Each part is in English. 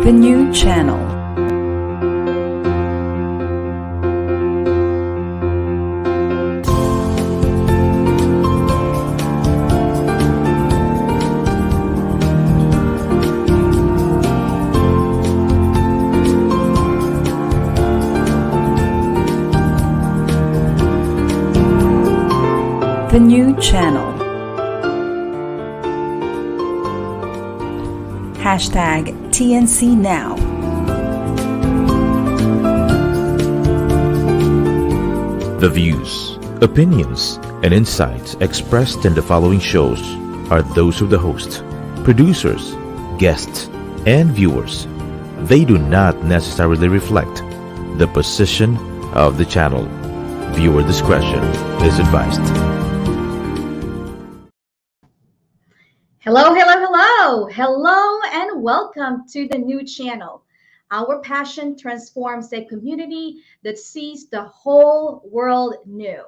The new channel. The new channel. Hashtag TNCNow. The views, opinions, and insights expressed in the following shows are those of the host, producers, guests, and viewers. They do not necessarily reflect the position of the channel. Viewer discretion is advised. Hello, hello, hello. Hello and welcome to the new channel. Our passion transforms a community that sees the whole world new.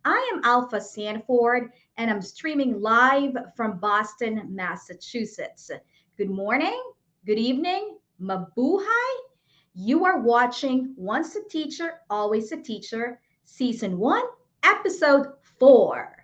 I am Alpha Sanford and I'm streaming live from Boston, Massachusetts. Good morning, good evening, mabuhay. You are watching Once a Teacher, Always a Teacher, Season 1, Episode 4.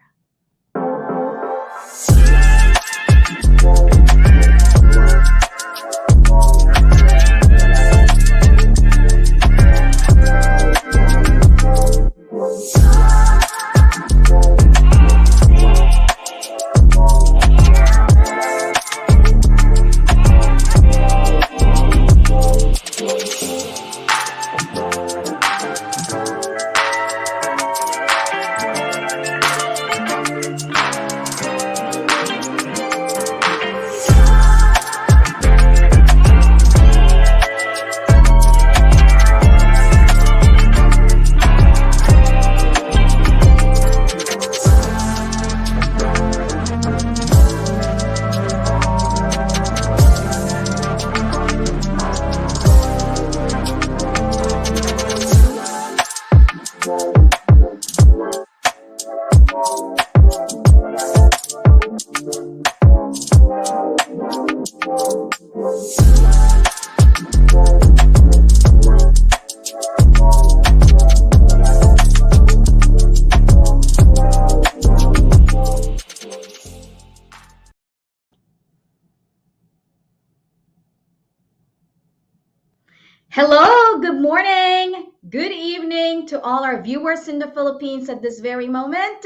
Hello, good morning, good evening to all our viewers in the Philippines at this very moment.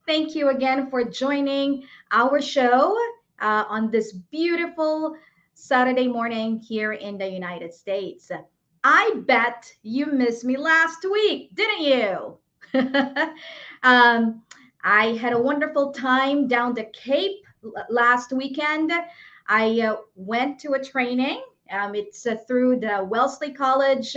Thank you again for joining our show on this beautiful Saturday morning here in the United States. I bet you missed me last week, didn't you? I had a wonderful time down the Cape last weekend. I went to a training. It's through the Wellesley College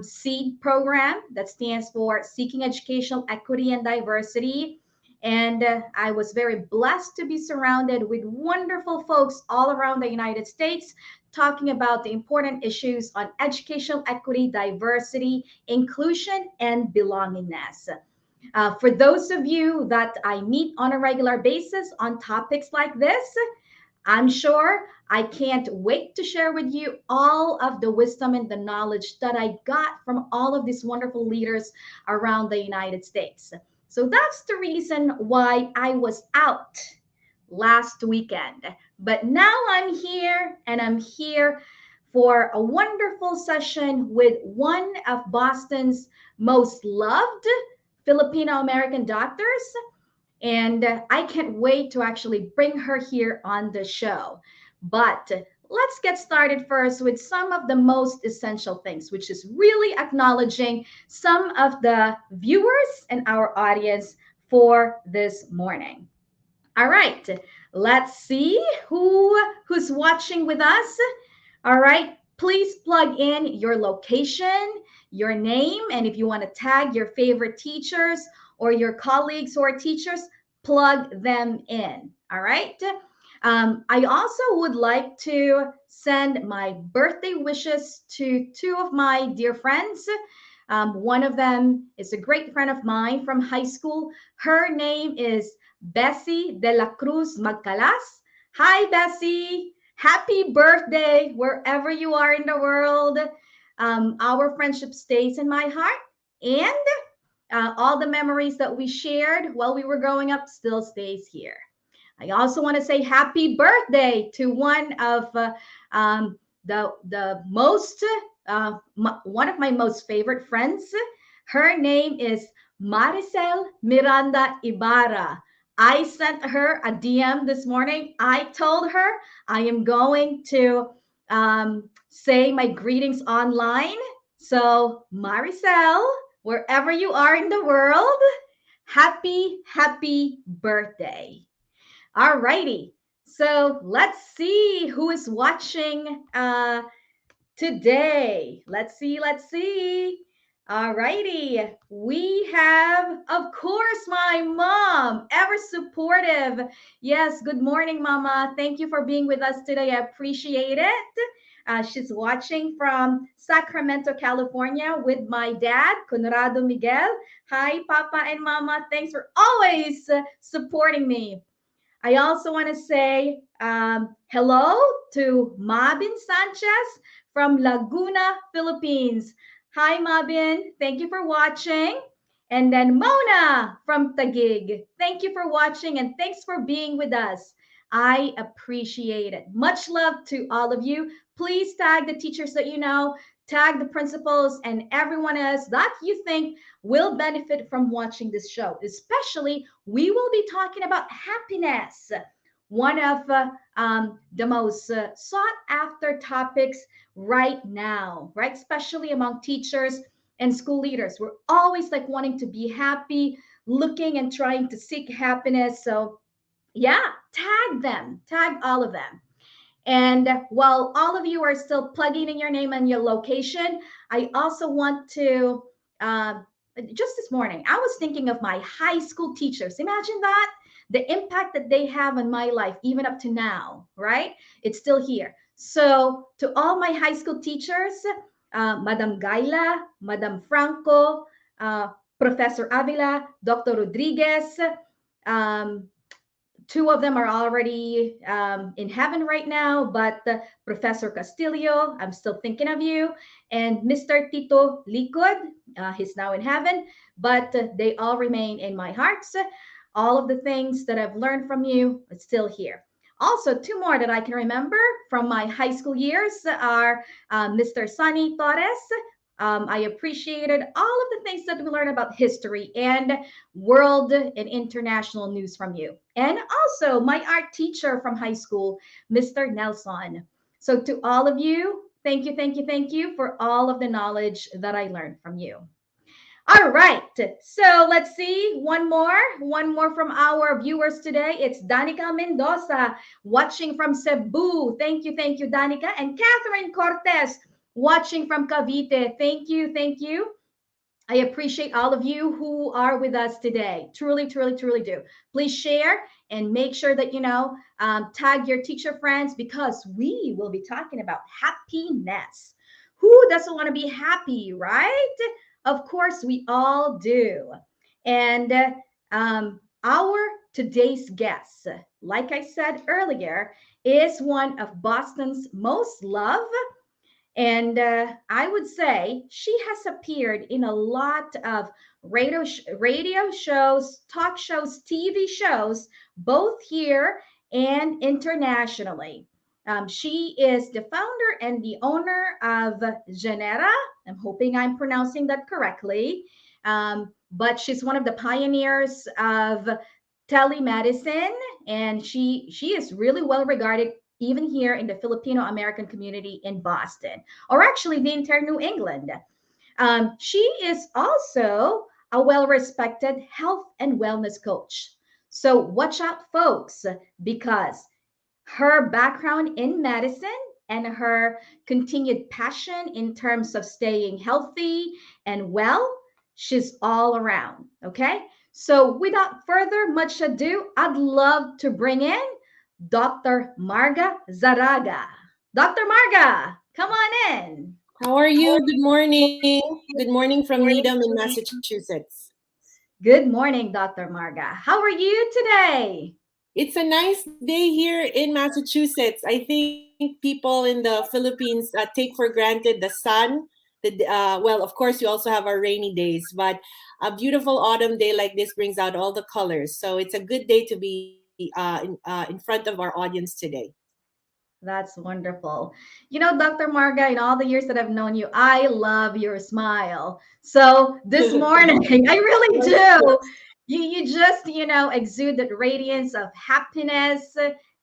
SEED program, that stands for Seeking Educational Equity and Diversity. And I was very blessed to be surrounded with wonderful folks all around the United States talking about the important issues on educational equity, diversity, inclusion, and belongingness. For those of you that I meet on a regular basis on topics like this, I'm sure I can't wait to share with you all of the wisdom and the knowledge that I got from all of these wonderful leaders around the United States. So that's the reason why I was out last weekend. But now I'm here, and I'm here for a wonderful session with one of Boston's most loved Filipino-American doctors. And I can't wait to actually bring her here on the show. But let's get started first with some of the most essential things, which is really acknowledging some of the viewers and our audience for this morning. All right, let's see who's watching with us. All right, please plug in your location, your name, and if you want to tag your favorite teachers or your colleagues who are teachers, plug them in. All right. I also would like to send my birthday wishes to two of my dear friends. One of them is a great friend of mine from high school. Her name is Bessie de la Cruz Magcalas. Hi, Bessie. Happy birthday, wherever you are in the world. Our friendship stays in my heart, and all the memories that we shared while we were growing up still stays here. I also want to say happy birthday to one of the most one of my most favorite friends. Her name is Maricel Miranda Ibarra. I sent her a DM this morning. I told her I am going to say my greetings online. So, Maricel, wherever you are in the world, happy birthday. All righty. So let's see who is watching today. Let's see. All righty. We have, of course, my mom, ever supportive. Yes, good morning, Mama. Thank you for being with us today. I appreciate it. She's watching from Sacramento, California with my dad, Conrado Miguel. Hi, Papa and Mama. Thanks for always supporting me. I also want to say hello to Mabin Sanchez from Laguna, Philippines. Hi, Mabin. Thank you for watching. And then Mona from Taguig. Thank you for watching and thanks for being with us. I appreciate it. Much love to all of you. Please tag the teachers that you know, tag the principals, and everyone else that you think will benefit from watching this show. Especially, we will be talking about happiness, one of the most sought after topics right now, right? Especially among teachers and school leaders. We're always like wanting to be happy, looking and trying to seek happiness. So, yeah, tag them, tag all of them. And while all of you are still plugging in your name and your location, I also want to, just this morning, I was thinking of my high school teachers. Imagine that, the impact that they have on my life, even up to now, right? It's still here. So, to all my high school teachers, Madam Gaila, Madam Franco, Professor Avila, Dr. Rodriguez, um, two of them are already in heaven right now, but Professor Castillo, I'm still thinking of you, and Mr. Tito Likud, he's now in heaven, but they all remain in my hearts. All of the things that I've learned from you are still here. Also, two more that I can remember from my high school years are Mr. Sonny Torres. I appreciated all of the things that we learned about history and world and international news from you. And also my art teacher from high school, Mr. Nelson. So to all of you, thank you for all of the knowledge that I learned from you. All right. So let's see. One more from our viewers today. It's Danica Mendoza watching from Cebu. Thank you, Danica. And Catherine Cortez watching from Cavite. Thank you. I appreciate all of you who are with us today. Truly do. Please share and make sure that tag your teacher friends because we will be talking about happiness. Who doesn't want to be happy, right? Of course, we all do. And our today's guest, like I said earlier, is one of Boston's most loved, and I would say she has appeared in a lot of radio shows, talk shows, TV shows, both here and internationally. She is the founder and the owner of Genera. I'm hoping I'm pronouncing that correctly. But she's one of the pioneers of telemedicine, and she is really well regarded even here in the Filipino-American community in Boston, or actually the entire New England. She is also a well-respected health and wellness coach. So watch out, folks, because her background in medicine and her continued passion in terms of staying healthy and well, she's all around. Okay. So without further much ado, I'd love to bring in Dr. Marga Zarraga. Dr. Marga, come on in. How are you? Good morning. Good morning from Needham in Massachusetts. Good morning, Dr. Marga. How are you today? It's a nice day here in Massachusetts. I think people in the Philippines take for granted the sun. Well, of course, we also have our rainy days, but a beautiful autumn day like this brings out all the colors. So it's a good day to be in front of our audience today. That's wonderful. Dr. Marga, in all the years that I've known you, I love your smile. So this morning, I really do. You just, exude that radiance of happiness.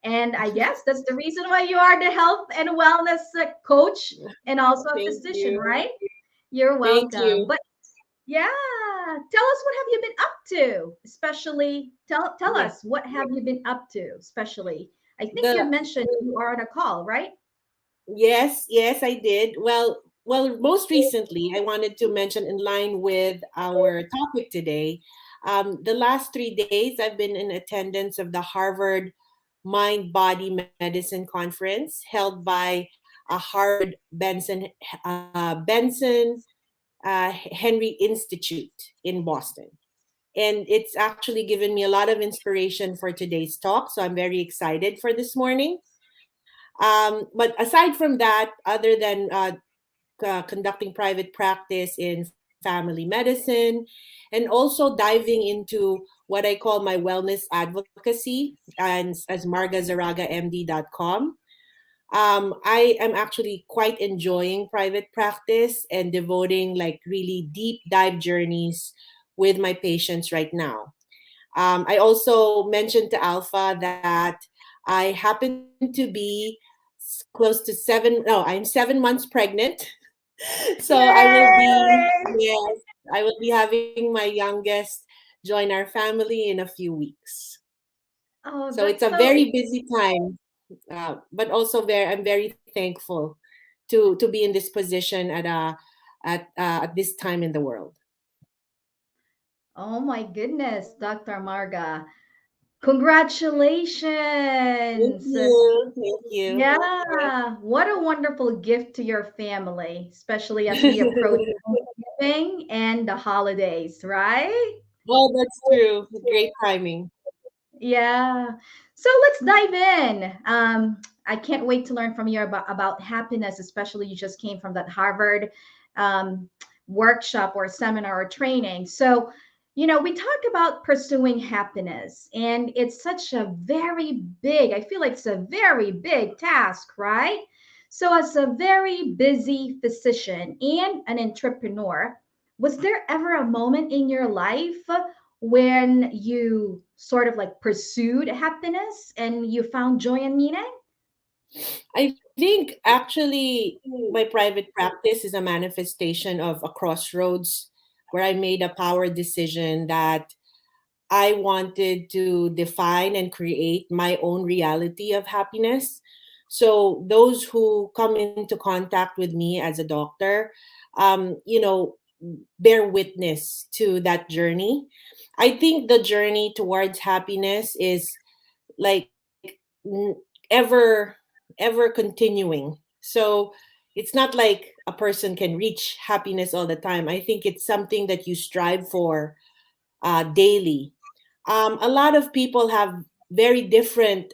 And I guess that's the reason why you are the health and wellness coach and also a Thank physician, you. right? You're Thank welcome. you. But yeah, tell us what have you been up to? Especially tell Yeah. us what have you been up to, especially. I think you The mentioned you are on a call, right? Yes, I did. Most recently, I wanted to mention in line with our topic today. The last 3 days, I've been in attendance of the Harvard Mind Body Medicine Conference held by a Harvard Benson Henry Institute in Boston. And it's actually given me a lot of inspiration for today's talk. So I'm very excited for this morning. But aside from that, other than conducting private practice in family medicine and also diving into what I call my wellness advocacy and as margazarragamd.com. I am actually quite enjoying private practice and devoting like really deep dive journeys with my patients right now. I also mentioned to Alpha that I happen to be close to I'm 7 months pregnant. So Yay! I will be having my youngest join our family in a few weeks. Oh, So it's that's a so very busy time, but also I'm very thankful to be in this position at this time in the world. oh my goodness, Dr. Marga. Thank Congratulations. you, thank you. Yeah, what a wonderful gift to your family, especially as we approach Thanksgiving and the holidays, right? Well, that's true. Great timing. Yeah. So let's dive in. I can't wait to learn from you about happiness, especially you just came from that Harvard um, workshop or seminar or training. So, we talk about pursuing happiness, and it's such a very big, I feel like it's a very big task, right? So, as a very busy physician and an entrepreneur, was there ever a moment in your life when you sort of like pursued happiness and you found joy and meaning? I think actually my private practice is a manifestation of a crossroads where I made a power decision that I wanted to define and create my own reality of happiness. So those who come into contact with me as a doctor, bear witness to that journey. I think the journey towards happiness is like ever continuing. So it's not like a person can reach happiness all the time. I think it's something that you strive for daily. A lot of people have very different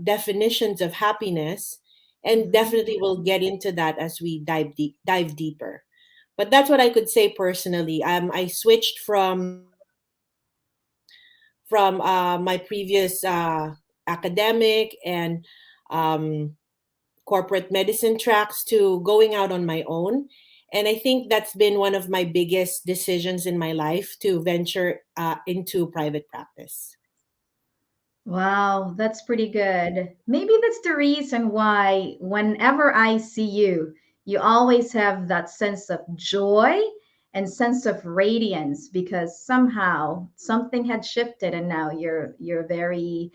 definitions of happiness, and Hmm. definitely we'll get into that as we dive deeper. But that's what I could say personally. I switched from my previous academic and um, corporate medicine tracks to going out on my own. And I think that's been one of my biggest decisions in my life to venture into private practice. Wow, that's pretty good. Maybe that's the reason why whenever I see you, you always have that sense of joy and sense of radiance because somehow something had shifted and now you're very,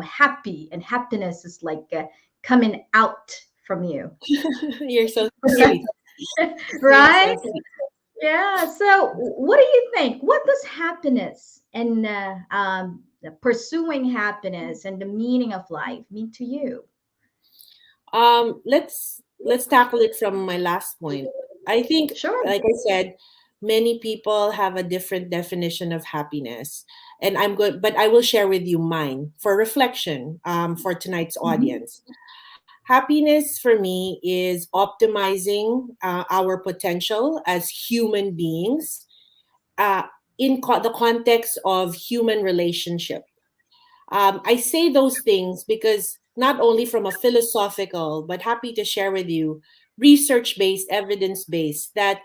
happy and happiness is like coming out from you. You're so sweet. You're so Right? sweet. Yeah. So, what do you think? What does happiness and pursuing happiness and the meaning of life mean to you? Let's tackle it from my last point. I think, Sure. like I said, many people have a different definition of happiness, and I'm good, but I will share with you mine for reflection for tonight's Mhm. audience. Happiness for me is optimizing our potential as human beings uh, in the context of human relationship. I say those things because not only from a philosophical, but happy to share with you, research based, evidence based, that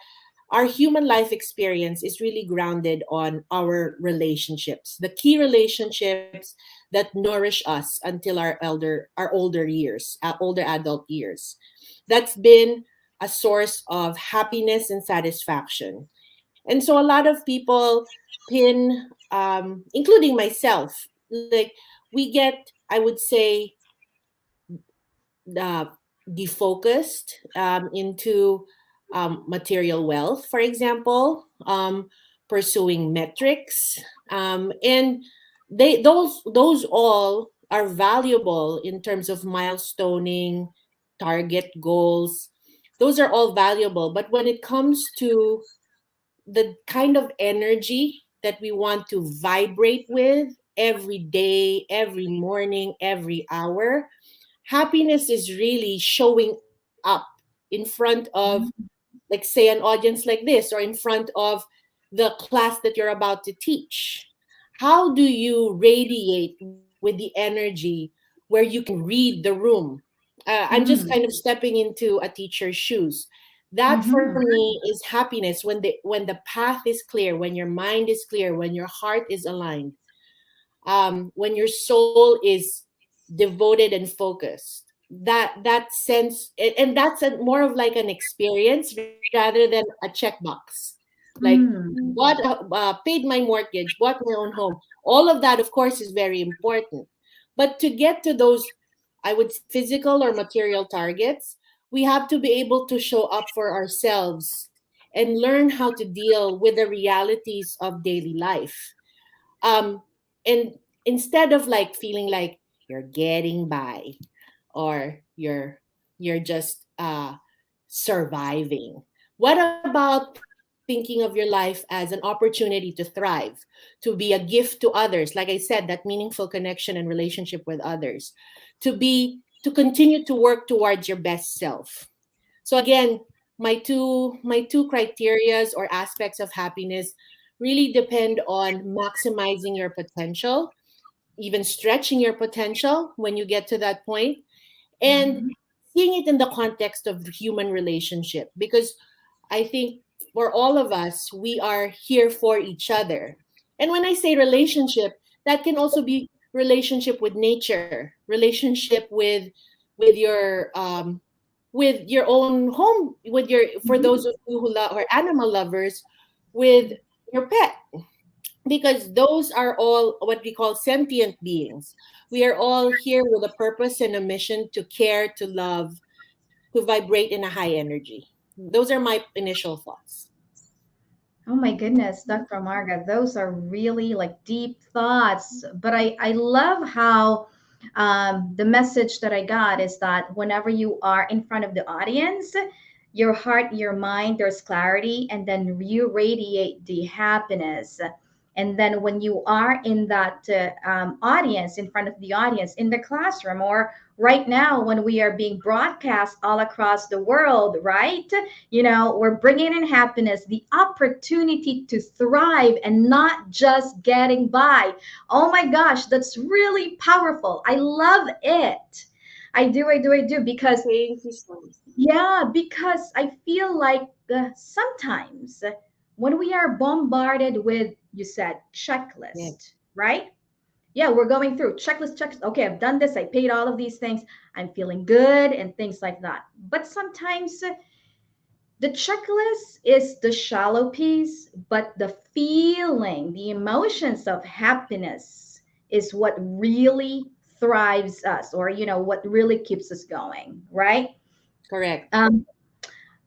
our human life experience is really grounded on our relationships, the key relationships that nourish us until our older years, older adult years. That's been a source of happiness and satisfaction. And so a lot of people pin, including myself, like we get, I would say, uh, defocused into material wealth, for example, pursuing metrics, and those all are valuable in terms of milestoning, target goals. Those are all valuable, but when it comes to the kind of energy that we want to vibrate with every day, every morning, every hour, happiness is really showing up in front of, like, say, an audience like this, or in front of the class that you're about to teach. How do you radiate with the energy where you can read the room? I'm just kind Mm-hmm. of stepping into a teacher's shoes. That for Mm-hmm. me is happiness, when the path is clear, when your mind is clear, when your heart is aligned, when your soul is devoted and focused. That sense, and that's more of like an experience rather than a checkbox. Like, Mm-hmm. paid my mortgage, bought my own home. All of that, of course, is very important. But to get to those, I would say, physical or material targets, we have to be able to show up for ourselves and learn how to deal with the realities of daily life. um and instead of like feeling like you're getting by, or you're just surviving. What about thinking of your life as an opportunity to thrive, to be a gift to others, like I said, that meaningful connection and relationship with others, to continue to work towards your best self. So again, my two criterias or aspects of happiness really depend on maximizing your potential, even stretching your potential when you get to that point, and Mm-hmm. seeing it in the context of the human relationship. Because I think for all of us, we are here for each other. And when I say relationship, that can also be relationship with nature, relationship with your own home, with your, for those of you who love, or animal lovers, with your pet, because those are all what we call sentient beings. We are all here with a purpose and a mission to care, to love, to vibrate in a high energy. Those are my initial thoughts. Oh my goodness, Dr. Marga, those are really like deep thoughts. But I love how the message that I got is that whenever you are in front of the audience, your heart, your mind, there's clarity, and then you radiate the happiness. And then when you are in that audience, in front of the audience, in the classroom, or right now when we are being broadcast all across the world, right? We're bringing in happiness, the opportunity to thrive and not just getting by. Oh my gosh, that's really powerful. I love it. I do because Thank you so much. yeah, because I feel like sometimes when we are bombarded with, you said, Yeah, checklist, right? Yeah, we're going through checklist, checklist. Okay, I've done this. I paid all of these things. I'm feeling good and things like that. But sometimes the checklist is the shallow piece, but the feeling, the emotions of happiness is what really thrives us, or what really keeps us going, right? correct. Um,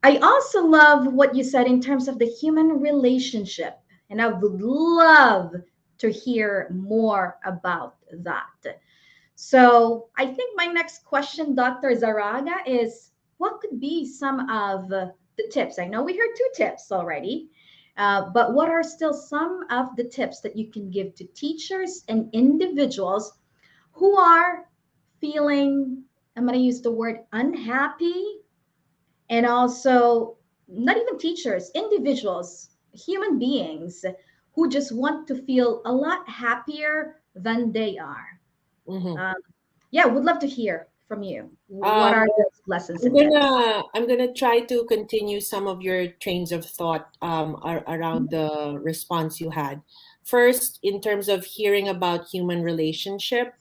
I also love what you said in terms of the human relationship, and I would love to hear more about that. So I think my next question, Dr. Zaraga, is what could be some of the tips? I know we heard two tips already, but what are still some of the tips that you can give to teachers and individuals who are feeling I'm going to use the word unhappy, and also not even teachers, individuals, human beings who just want to feel a lot happier than they are. Mm-hmm. Um, yeah, would love to hear from you. What Um, are those lessons and tips? I'm gonna try to continue some of your trains of thought around the response you had. First, in terms of hearing about human relationship,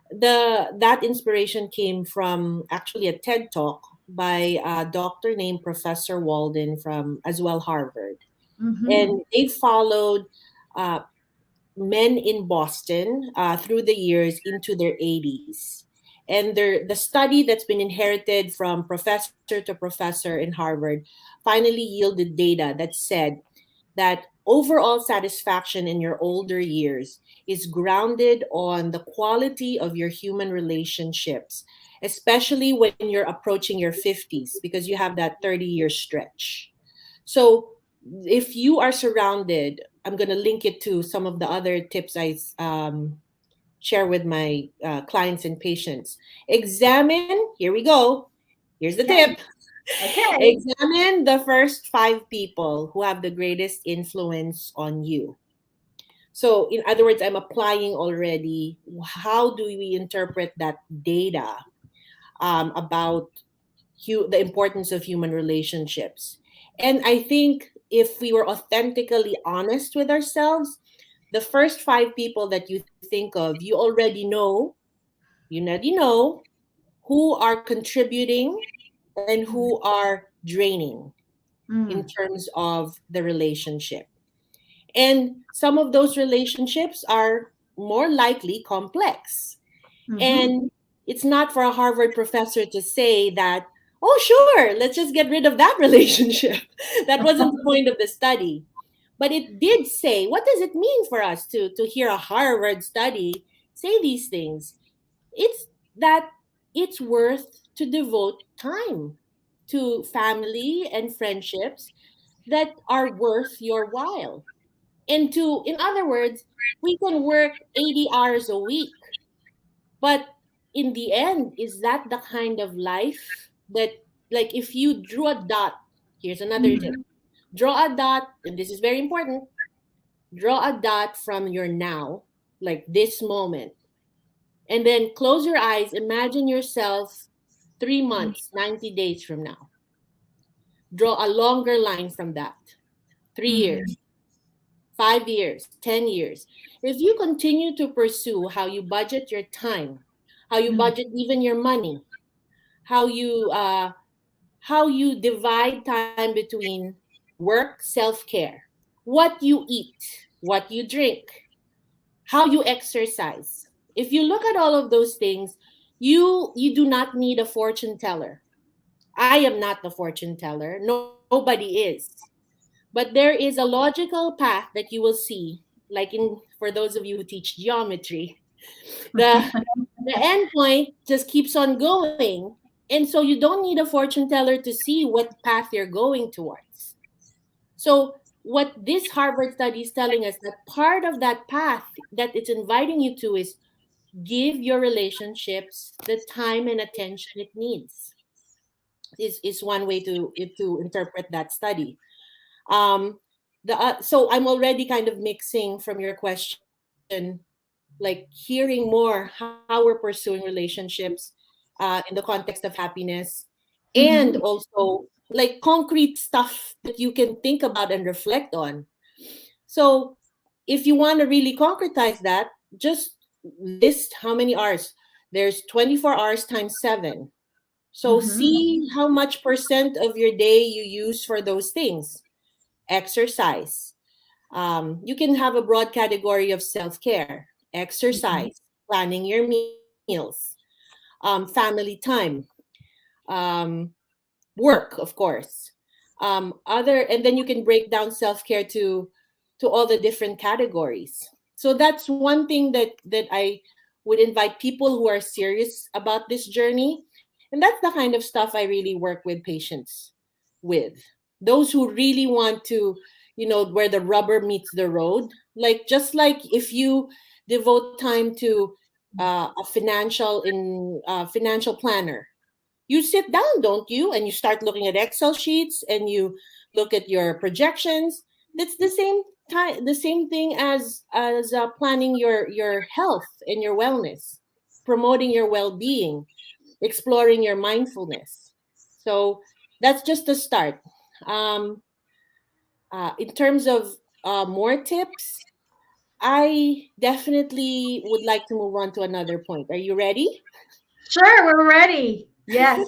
the that inspiration came from actually a TED talk by a doctor named Professor Walden from as well Harvard, Mm-hmm. and they followed uh, men in Boston through the years into their 80s. And the study that's been inherited from professor to professor in Harvard finally yielded data that said that overall satisfaction in your older years is grounded on the quality of your human relationships, especially when you're approaching your 50s, because you have that 30-year stretch. So if you are surrounded, I'm going to link it to some of the other tips I share with my clients and patients. Examine, here we go. Here's the tip. Okay. Okay. Examine the first five people who have the greatest influence on you. So, in other words, I'm applying already. How do we interpret that data about the importance of human relationships? And I think if we were authentically honest with ourselves, the first five people that you think of, you already know who are contributing and who are draining in Mm. terms of the relationship. And some of those relationships are more likely complex. Mm-hmm. And it's not for a Harvard professor to say that, oh, sure, let's just get rid of that relationship. That wasn't the point of the study. But it did say, what does it mean for us to hear a Harvard study say these things? It's that it's worth to devote time to family and friendships that are worth your while. And to, in other words, we can work 80 hours a week, but in the end, is that the kind of life that, like, if you drew a dot, here's another tip, Mm. draw a dot, and this is very important, draw a dot from your now, like this moment, and then close your eyes, imagine yourself 3 months, 90 days from now. Draw a longer line from that, 3 years, Mm-hmm. 5 years, 10 years. If you continue to pursue how you budget your time, how you Mm. budget even your money, how you divide time between work, self-care, what you eat, what you drink, how you exercise. If you look at all of those things, you do not need a fortune teller. I am not the fortune teller. Nobody is. But there is a logical path that you will see, like in for those of you who teach geometry. The the end point just keeps on going. And so you don't need a fortune teller to see what path you're going towards. So what this Harvard study is telling us, that part of that path that it's inviting you to is give your relationships the time and attention it needs. Is one way to interpret that study. Um, so I'm already kind of mixing from your question, like hearing more how we're pursuing relationships in the context of happiness, and Mm-hmm. also like concrete stuff that you can think about and reflect on. So if you want to really concretize that, just list how many hours. There's 24 hours times 7. So Mm-hmm. see how much percent of your day you use for those things. Exercise. You can have a broad category of self-care, Mm-hmm. exercise, planning your meals, family time, um, work, of course. Other, and then you can break down self-care to all the different categories. So that's one thing that I would invite people who are serious about this journey. And that's the kind of stuff I really work with patients with. Those who really want to, where the rubber meets the road. Like, just like if you devote time to a financial planner. You sit down, don't you? And you start looking at Excel sheets and you look at your projections. That's the same thing as planning your health and your wellness, promoting your well-being, exploring your mindfulness. So that's just a start. Um, in terms of more tips, I definitely would like to move on to another point. Are you ready? Sure, we're ready. Yes,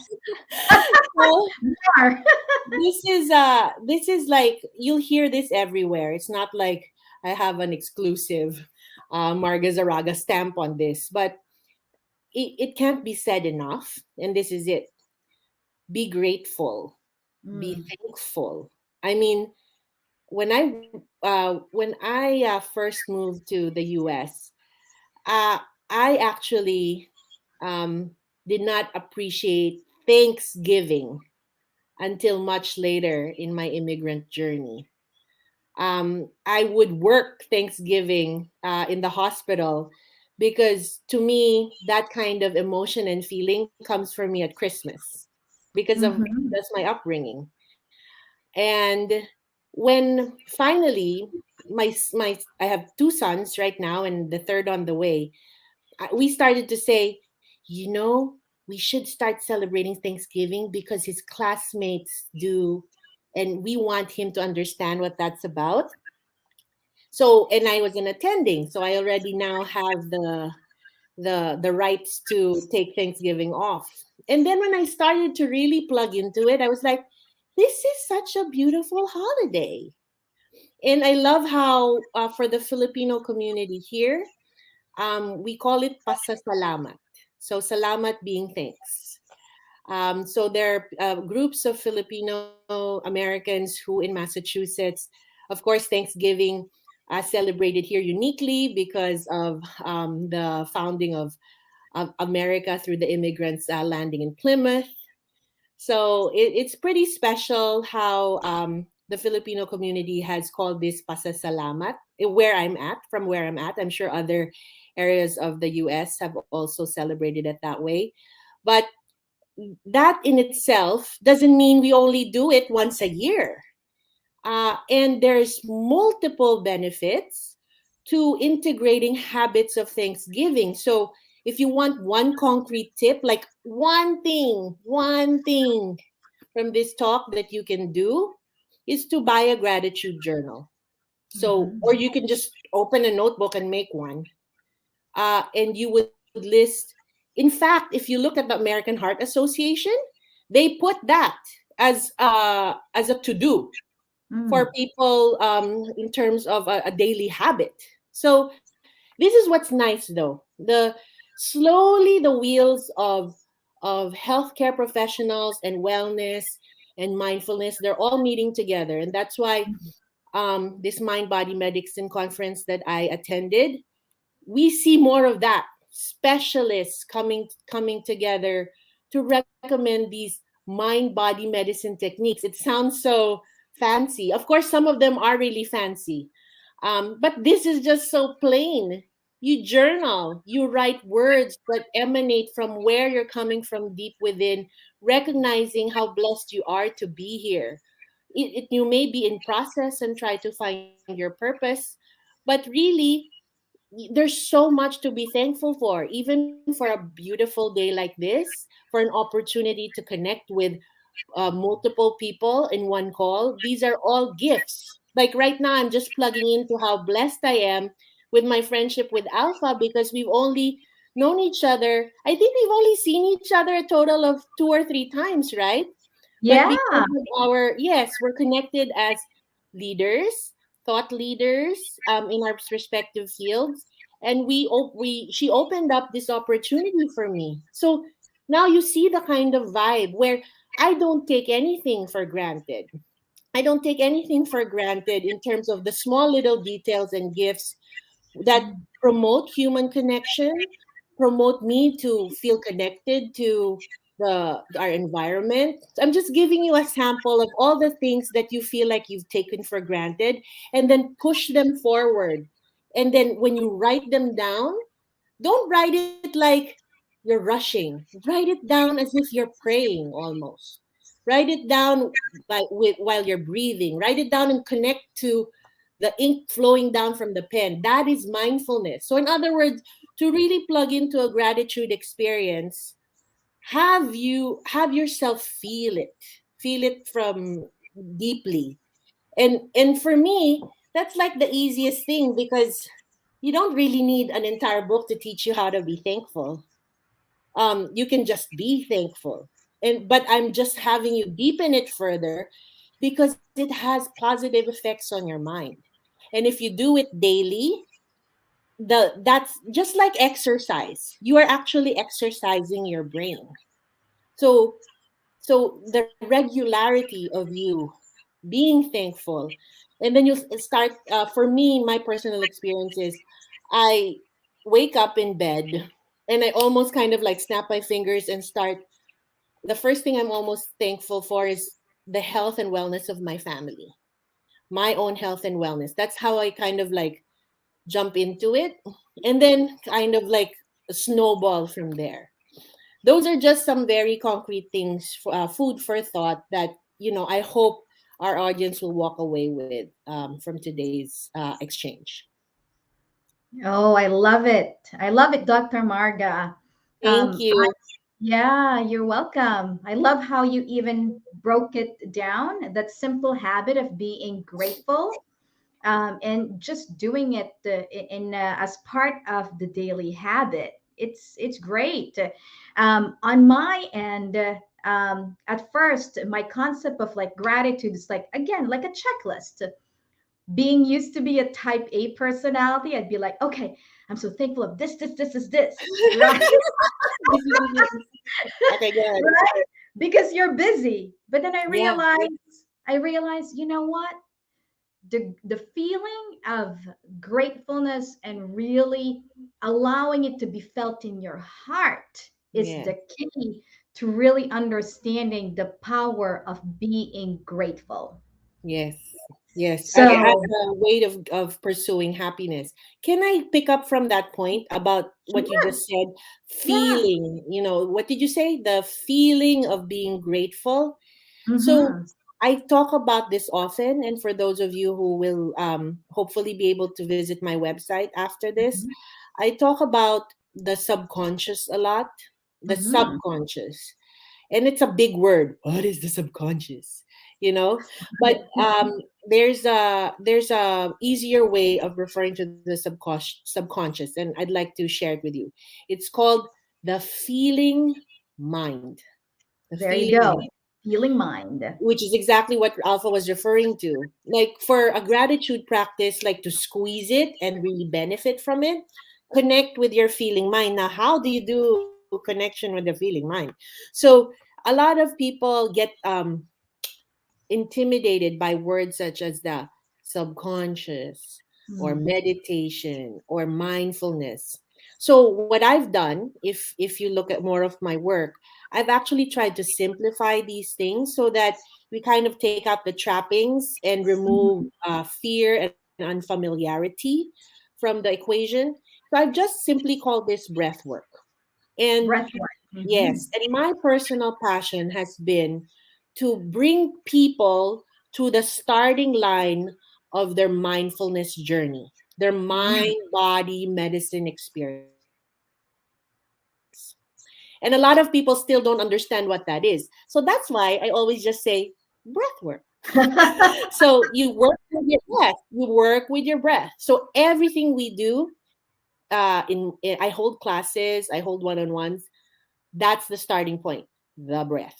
So we are. this is like you'll hear this everywhere. It's not like I have an exclusive Marga Zarraga stamp on this, but it can't be said enough. And this is it: be grateful, be Mm, thankful. I mean, when I first moved to the U.S., uh, I actually um, did not appreciate Thanksgiving until much later in my immigrant journey. I would work Thanksgiving in the hospital because to me, that kind of emotion and feeling comes from me at Christmas because of mhm, that's my upbringing. And when finally my I have two sons right now and the third on the way, we started to say, we should start celebrating Thanksgiving because his classmates do, and we want him to understand what that's about. So, and I was in attending, so I already now have the rights to take Thanksgiving off. And then when I started to really plug into it, I was like, this is such a beautiful holiday. And I love how for the Filipino community here, we call it pasasalamat. So salamat being thanks. So there are groups of Filipino-Americans who in Massachusetts, of course, Thanksgiving celebrated here uniquely because of the founding of America through the immigrants landing in Plymouth. So it's pretty special how the Filipino community has called this pasasalamat. From where I'm at, I'm sure other areas of the US have also celebrated it that way. But that in itself doesn't mean we only do it once a year. And there's multiple benefits to integrating habits of Thanksgiving. So if you want one concrete tip, like one thing from this talk that you can do is to buy a gratitude journal. So, or mhm. you can just open a notebook and make one. And you would list, in fact, if you look at the American Heart Association, they put that as a to do for Mm, people in terms of a daily habit. So this is what's nice though. Slowly the wheels of healthcare professionals and wellness and mindfulness, they're all meeting together. And that's why this Mind Body Medicine conference that I attended, we see more of that, specialists coming together to recommend these mind body medicine techniques. It sounds so fancy. Of course some of them are really fancy, but this is just so plain. You journal, you write words that emanate from where you're coming from deep within, recognizing how blessed you are to be here. You may be in process and try to find your purpose, but really there's so much to be thankful for, even for a beautiful day like this, for an opportunity to connect with multiple people in one call. These are all gifts. Like right now, I'm just plugging into how blessed I am with my friendship with Alpha because we've only known each other. I think we've only seen each other a total of 2 or 3 times, right? But yeah, because of yes, we're connected as leaders, thought leaders in our respective fields. And she opened up this opportunity for me. So now you see the kind of vibe where I don't take anything for granted. I don't take anything for granted in terms of the small little details and gifts that promote human connection, promote me to feel connected to our environment. I'm just giving you a sample of all the things that you feel like you've taken for granted and then push them forward. And then when you write them down, don't write it like you're rushing. Write it down as if you're praying almost. Write it down while you're breathing. Write it down and connect to the ink flowing down from the pen. That is mindfulness. So, in other words, to really plug into a gratitude experience, have yourself feel it from deeply. And for me, that's like the easiest thing, because you don't really need an entire book to teach you how to be thankful. You can just be thankful. But I'm just having you deepen it further, because it has positive effects on your mind. And if you do it daily, that's just like exercise. You are actually exercising your brain. So the regularity of you being thankful, and then you start, for me, my personal experience is, I wake up in bed and I almost kind of like snap my fingers and start. The first thing I'm almost thankful for is the health and wellness of my family, my own health and wellness. That's how I kind of like jump into it, and then kind of like snowball from there. Those are just some very concrete things, food for thought, that I hope our audience will walk away with, from today's exchange. Oh, I love it. I love it, Dr. Marga. Thank I, you. yeah, you're welcome. I love how you even broke it down, that simple habit of being grateful, and just doing it as part of the daily habit. It's great. On my end, at first, my concept of like gratitude is like, again, like a checklist. Being used to be a type A personality, I'd be like, okay, I'm so thankful of this, right? This is okay. Good. Right? Because you're busy. But then I Yeah. realized, you know what? The feeling of gratefulness and really allowing it to be felt in your heart is Yeah. the key to really understanding the power of being grateful. Yes. Yes. As So, a way of pursuing happiness. Can I pick up from that point about what you yeah, just said? yeah. Feeling, what did you say? The feeling of being grateful. So Mm-hmm. I talk about this often, and for those of you who will, hopefully be able to visit my website after this, I talk about the subconscious a lot. The Mm-hmm. subconscious, and it's a big word. What is the subconscious? But there's a easier way of referring to the subconscious, and I'd like to share it with you. It's called the feeling mind. The There you feeling go. mind, Feeling mind. which is exactly what Alpha was referring to. Like for a gratitude practice, like to squeeze it and really benefit from it, connect with your feeling mind. Now, how do you do connection with the feeling mind? So a lot of people get intimidated by words such as the subconscious or Mm. meditation or mindfulness. So what I've done, if you look at more of my work, I've actually tried to simplify these things so that we kind of take out the trappings and remove fear and unfamiliarity from the equation. So I've just simply called this breath work. And Breath work. yes, and my personal passion has been to bring people to the starting line of their mindfulness journey, their Mm. mind body medicine experience. And a lot of people still don't understand what that is. So that's why I always just say breath work. So you work with your breath. You work with your breath. So everything we do, I hold classes, I hold one-on-ones. That's the starting point, the breath.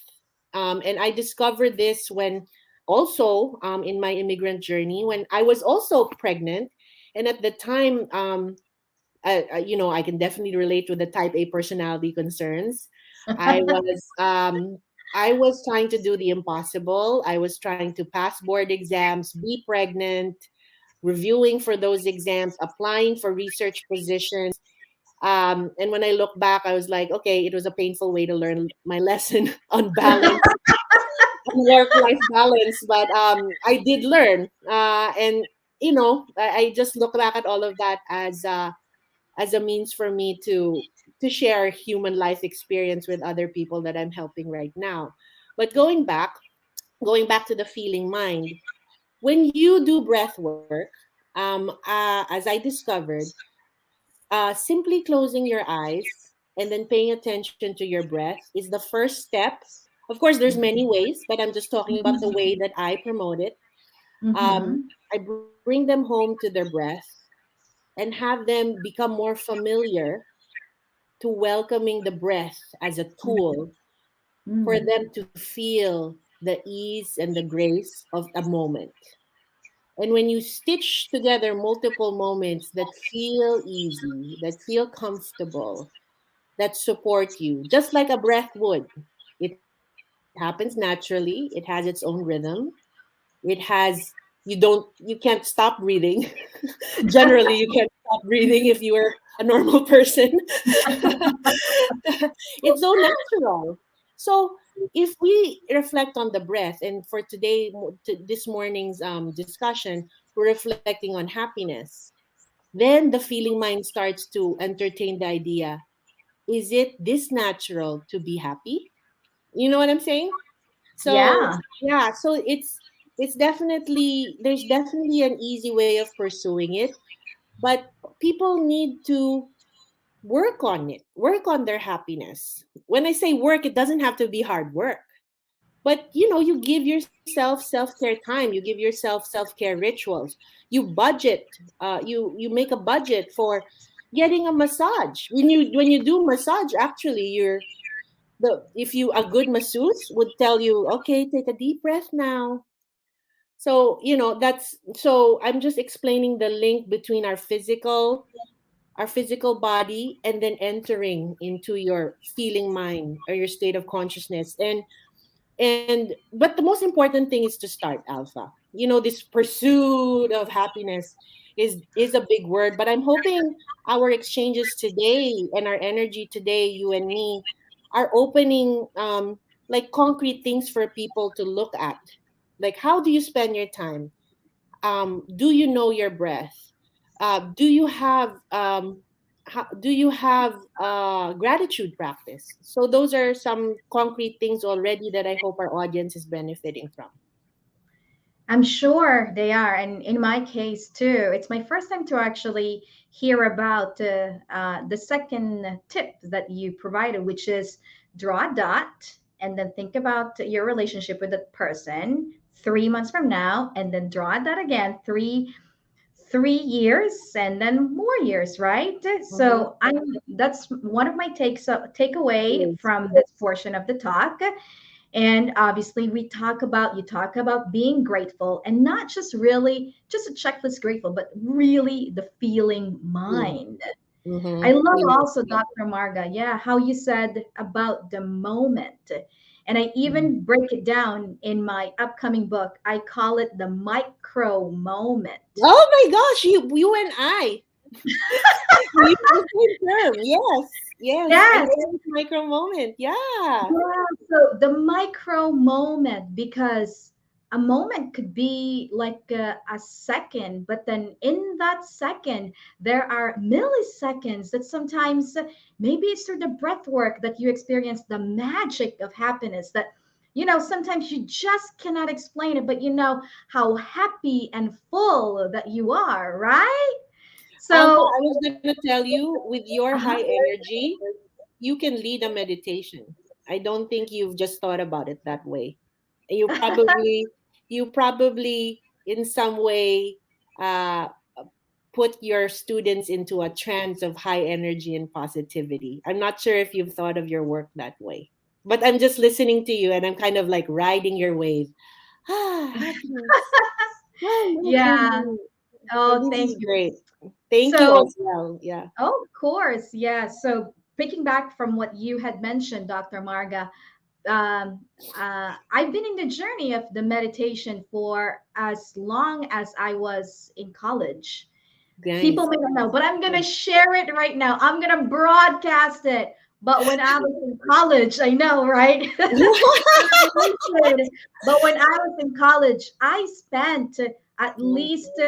And I discovered this when also, in my immigrant journey, when I was also pregnant. And at the time, I can definitely relate with the type A personality concerns. I was um, I was trying to do the impossible. I was trying to pass board exams, be pregnant, reviewing for those exams, applying for research positions. And when I look back, I was like, okay, it was a painful way to learn my lesson on balance, on work-life balance. But I did learn, and I just look back at all of that as a means for me to share human life experience with other people that I'm helping right now. But going back to the feeling mind, when you do breath work, as I discovered, simply closing your eyes and then paying attention to your breath is the first step. Of course, there's many ways, but I'm just talking about the way that I promote it. Mm-hmm. I bring them home to their breath and have them become more familiar to welcoming the breath as a tool for Mm-hmm. them to feel the ease and the grace of a moment. And when you stitch together multiple moments that feel easy, that feel comfortable, that support you, just like a breath would, it happens naturally, it has its own rhythm. It has you can't stop breathing. Generally, you can't stop breathing if you are a normal person. It's so natural. So if we reflect on the breath, and for this morning's discussion, we're reflecting on happiness. Then the feeling mind starts to entertain the idea: is it this natural to be happy? You know what I'm saying? So Yeah. yeah, so it's definitely there's definitely an easy way of pursuing it, but people need to work on it, work on their happiness. When I say work, it doesn't have to be hard work. But you give yourself self-care time, you give yourself self-care rituals. You budget, you make a budget for getting a massage. When you do massage, actually you're the if you a good masseuse would tell you, okay, take a deep breath now. So that's so I'm just explaining the link between our physical body and then entering into your feeling mind or your state of consciousness. But the most important thing is to start, Alpha. This pursuit of happiness is a big word, but I'm hoping our exchanges today and our energy today, you and me, are opening like concrete things for people to look at. Like, how do you spend your time? Do you know your breath? Do you have gratitude practice? So those are some concrete things already that I hope our audience is benefiting from. I'm sure they are. And in my case, too, it's my first time to actually hear about the second tip that you provided, which is draw a dot and then think about your relationship with that person 3 months from now, and then draw a dot again 3 years and then more years, right? Mm-hmm. So that's one of my takeaway Yes. from this portion of the talk. And obviously you talk about being grateful, and not just really just a checklist grateful, but really the feeling mind. I Mm-hmm. love Yes. also, Dr. Marga, yeah, how you said about the moment. And I even break it down in my upcoming book. I call it the micro moment. Oh my gosh, you and I. We use the same term. Yes. Yes. I Yes. love this micro moment. Yeah. Yeah, so the micro moment, because a moment could be like a second, but then in that second, there are milliseconds that sometimes maybe it's through the breath work that you experience the magic of happiness that, sometimes you just cannot explain it, but you know how happy and full that you are, right? Alpha, So, I was gonna tell you, with your high uh-huh. energy, you can lead a meditation. I don't think you've just thought about it that way. You probably in some way uh, put your students into a trance of high energy and positivity. I'm not sure if you've thought of your work that way, but I'm just listening to you and I'm kind of like riding your wave. Happiness. Yeah. So Oh, this thank is you. great. Thank you So, as well. Yeah. oh, of course, yeah. So, picking back from what you had mentioned, Dr. Marga, um, I've been in the journey of the meditation for as long as I was in college. People Nice. may not know, but I'm gonna share it right now. I'm gonna broadcast it. But when I was in college, I know, right? But when I was in college, I spent at least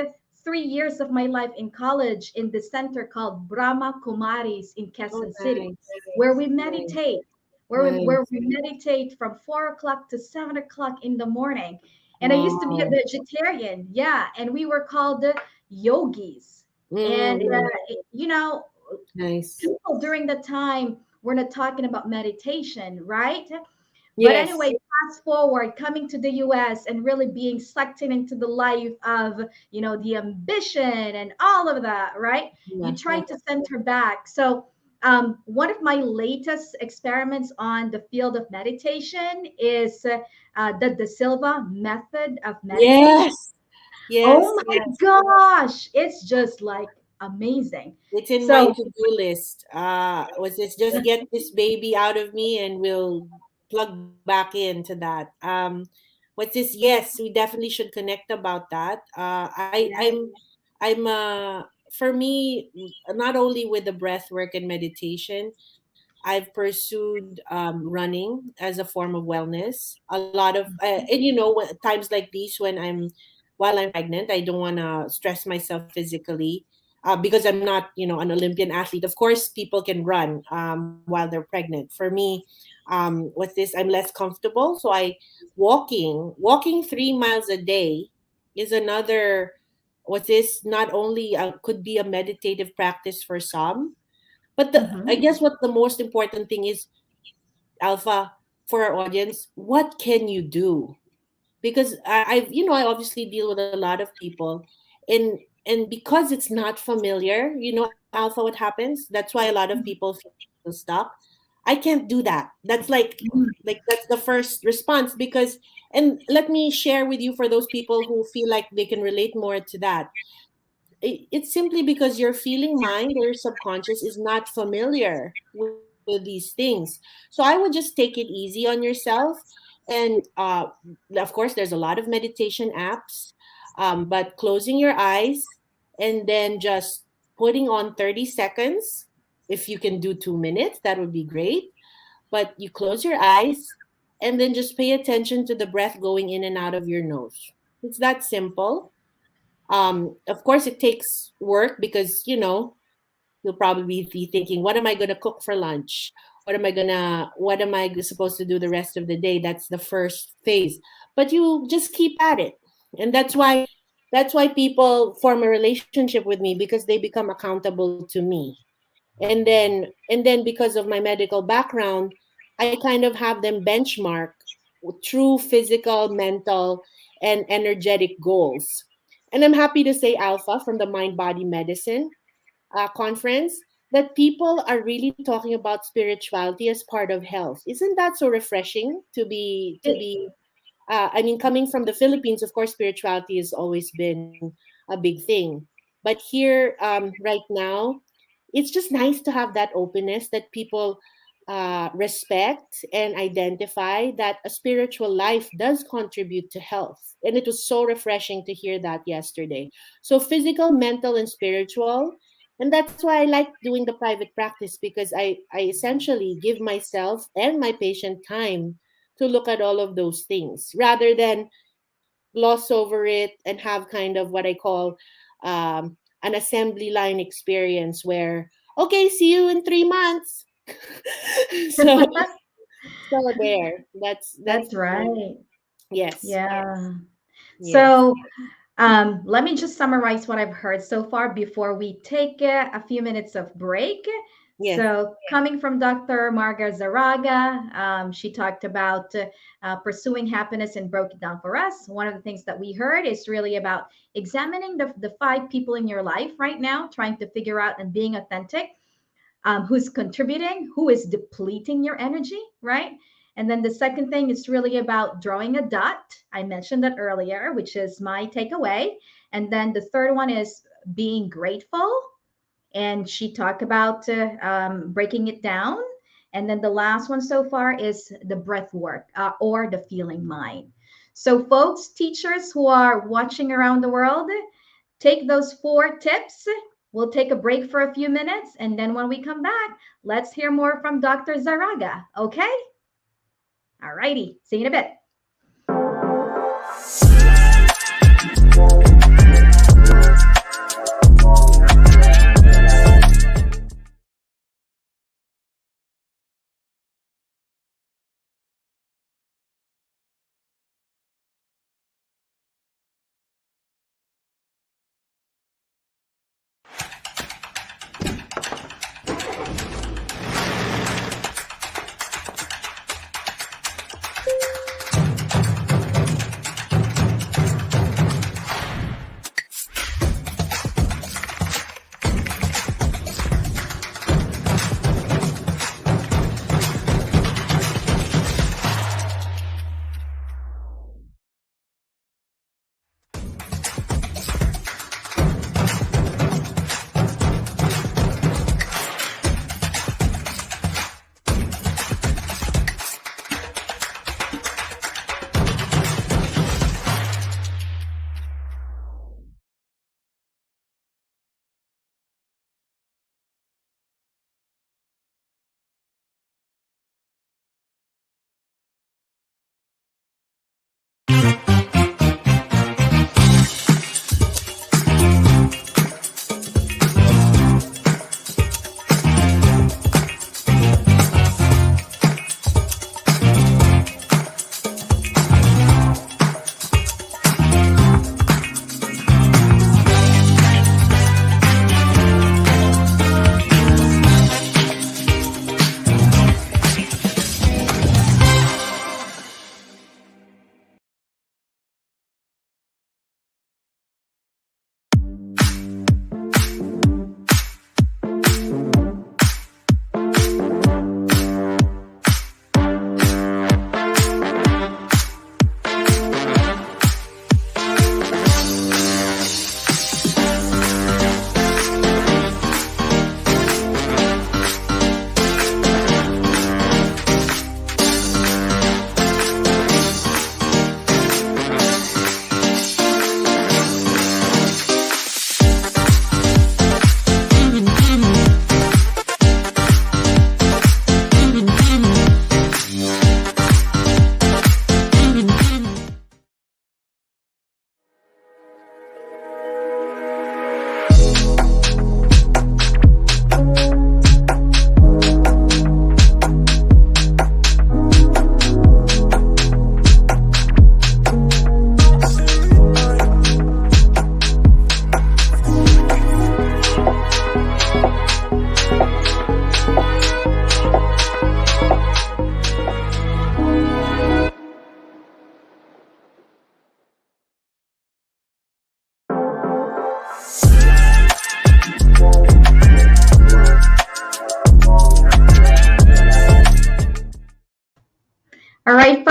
3 years of my life in college in the center called Brahma Kumaris in Oh, Quezon City, nice. where we Nice. meditate, where Nice. we meditate from 4 o'clock to 7 o'clock in the morning. And I used to be a Wow. vegetarian, yeah, and we were called the yogis. And Mm, you know, nice. people during the time were not talking about meditation, right? But Yes. anyway, fast forward, coming to the US and really being sucked in into the life of, the ambition and all of that, right? You Yeah. try Yeah. to center back. So, one of my latest experiments on the field of meditation is the Silva method of meditation. Yes. Yes. Oh my Yes. gosh, it's just like amazing. It's in my So, to-do list. Was this just get this baby out of me and we'll plug back into that. What's this? Yes, we definitely should connect about that. I'm for me, not only with the breath work and meditation, I've pursued running as a form of wellness. A lot of, and times like these when while I'm pregnant, I don't want to stress myself physically because I'm not, an Olympian athlete. Of course, people can run while they're pregnant. For me, with this, I'm less comfortable. So walking 3 miles a day is another, what's this, not only could be a meditative practice for some, but I mhm. guess what the most important thing is, Alpha, for our audience, what can you do? Because I obviously deal with a lot of people, and because it's not familiar, Alpha, what happens? That's why a lot of people feel stuck. I can't do that. That's like that's the first response because, and let me share with you for those people who feel like they can relate more to that. It's simply because your feeling mind or your subconscious is not familiar with these things. So I would just take it easy on yourself. And of course, there's a lot of meditation apps, but closing your eyes and then just putting on 30 seconds. If you can do 2 minutes, that would be great. But you close your eyes and then just pay attention to the breath going in and out of your nose. It's that simple. Of course, it takes work because you'll probably be thinking, "What am I gonna cook for lunch? What am I supposed to do the rest of the day?" That's the first phase, but you just keep at it, and that's why people form a relationship with me because they become accountable to me, and then because of my medical background, I kind of have them benchmark true physical, mental, and energetic goals. And I'm happy to say, Alpha, from the Mind Body Medicine conference, that people are really talking about spirituality as part of health. Isn't that so refreshing I mean, coming from the Philippines, of course, spirituality has always been a big thing. But here, right now, it's just nice to have that openness that people respect and identify that a spiritual life does contribute to health. And it was so refreshing to hear that yesterday. So, physical, mental, and spiritual. And that's why I like doing the private practice because I essentially give myself and my patient time to look at all of those things rather than gloss over it and have kind of what I call an assembly line experience where, okay, see you in 3 months. so so there. That's That's right. yes, Yeah. yes, So, let me just summarize what I've heard so far before we take a few minutes of break. yes, So, coming from Dr. Marga Zarraga, she talked about pursuing happiness and broke it down for us. One of the things that we heard is really about examining the five people in your life right now, trying to figure out and being authentic, who's contributing, who is depleting your energy, right? And then the second thing is really about drawing a dot. I mentioned that earlier, which is my takeaway. And then the third one is being grateful. And she talked about breaking it down. And then the last one so far is the breath work or the feeling mind. So, folks, teachers who are watching around the world, take those 4 tips. We'll take a break for a few minutes. And then when we come back, let's hear more from Dr. Zaraga. Okay? All righty. See you in a bit.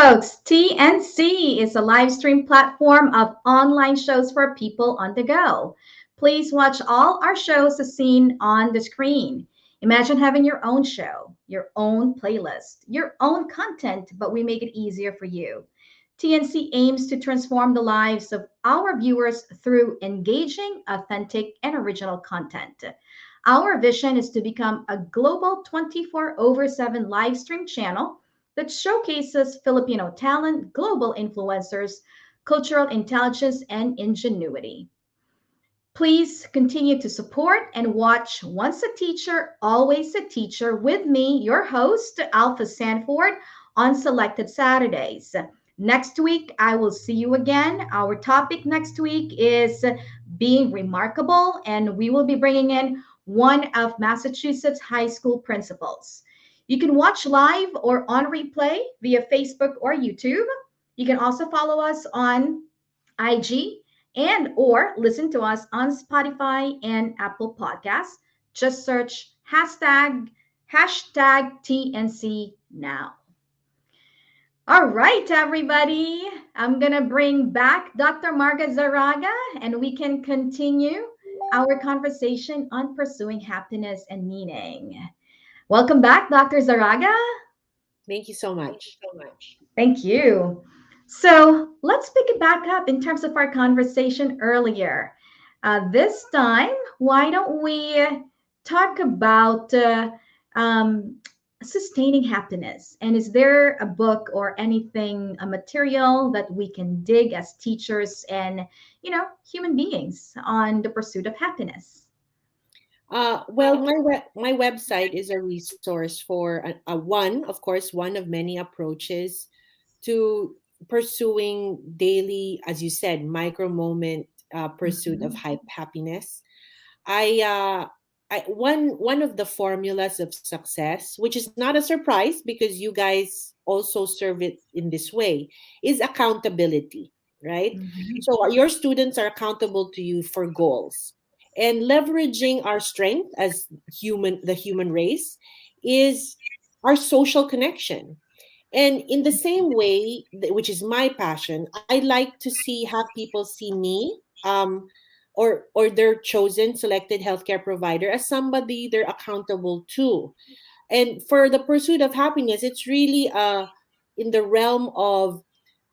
folks. TNC is a live stream platform of online shows for people on the go. Please watch all our shows as seen on the screen. Imagine having your own show, your own playlist, your own content, but we make it easier for you. TNC aims to transform the lives of our viewers through engaging, authentic, and original content. Our vision is to become a global 24 over 7 live stream channel that showcases Filipino talent, global influencers, cultural intelligence, and ingenuity. Please continue to support and watch Once a Teacher, Always a Teacher with me, your host, Alpha Sanford, on selected Saturdays. Next week, I will see you again. Our topic next week is being remarkable, and we will be bringing in one of Massachusetts high school principals. You can watch live or on replay via Facebook or YouTube. You can also follow us on IG and or listen to us on Spotify and Apple Podcasts. Just search hashtag TNC now. All right, everybody. I'm going to bring back Dr. Marga Zarraga and we can continue our conversation on pursuing happiness and meaning. Welcome back, Dr. Zarraga. Thank you so much. Thank you. So let's pick it back up in terms of our conversation earlier. This time, why don't we talk about um, sustaining happiness? And is there a book or anything, a material that we can dig as teachers and, human beings on the pursuit of happiness? Well, my website is a resource for of course, one of many approaches to pursuing daily, as you said, micro moment pursuit of Mhm. happiness. I, one of the formulas of success, which is not a surprise because you guys also serve it in this way, is accountability, right? Mhm. So your students are accountable to you for goals, and leveraging our strength as the human race is our social connection. And in the same way, which is my passion, I like to have people see me, or their chosen selected healthcare provider as somebody they're accountable to. And for the pursuit of happiness, it's really in the realm of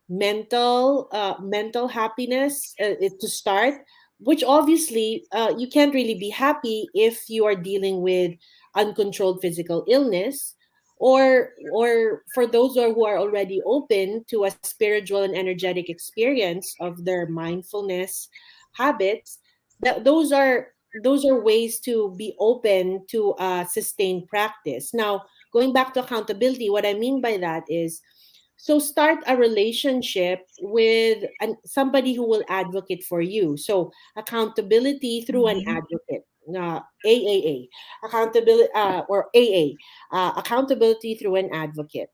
mental happiness to start, which obviously you can't really be happy if you are dealing with uncontrolled physical illness, or for those who are already open to a spiritual and energetic experience of their mindfulness habits. That those are ways to be open to sustained practice. Now, going back to accountability, what I mean by that is, so start a relationship with somebody who will advocate for you. So accountability through an Mhm. advocate. AAA, accountability, or AA, accountability through an advocate.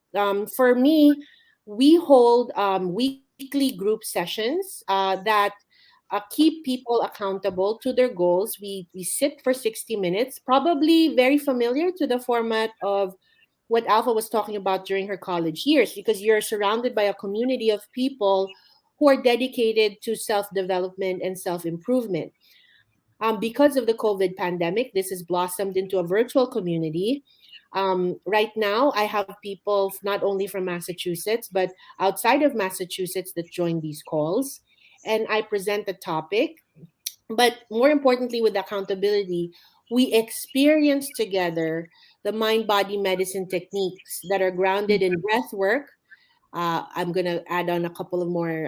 For me, we hold weekly group sessions that keep people accountable to their goals. We sit for 60 minutes, probably very familiar to the format of what Alpha was talking about during her college years, because you're surrounded by a community of people who are dedicated to self development and self improvement. Because of the COVID pandemic, this has blossomed into a virtual community. Right now, I have people not only from Massachusetts, but outside of Massachusetts that join these calls. And I present the topic. But more importantly, with accountability, we experience together the mind body medicine techniques that are grounded in breath work. I'm going to add on a couple of more